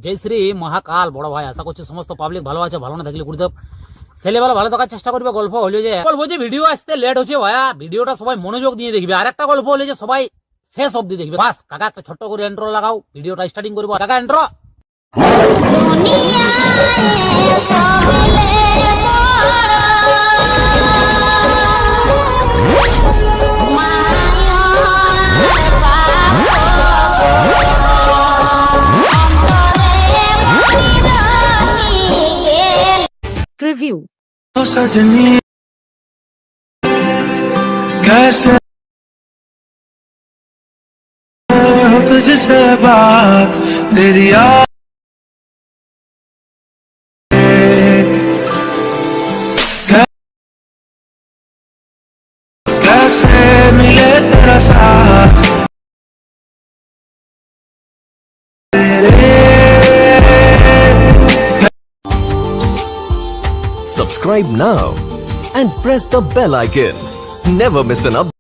জয় শ্রী মহাকাল বড় ভাই, আশা করছি সমস্ত পাবলিক ভালো আছে। ভালো না থাকলে গুরুদেব ছেলেবেলা ভালো থাকার চেষ্টা করবে। গল্প হলো যে ভিডিও আসতে লেট হচ্ছে ভাইয়া, ভিডিওটা সবাই মনোযোগ দিয়ে দেখবে। আর একটা গল্প হলো যে সবাই শেষ অব্দি দেখবে। বাস কাকা একটা ছোট্ট করে ইন্ট্রো লাগাও, ভিডিওটা স্টার্টিং করবো। কাকা ইন্ট্রো। Review. सजनी कैसे हो तुझसे बात तेरी कैसे मिले तेरा साथ Subscribe now and press the bell icon. Never miss an update.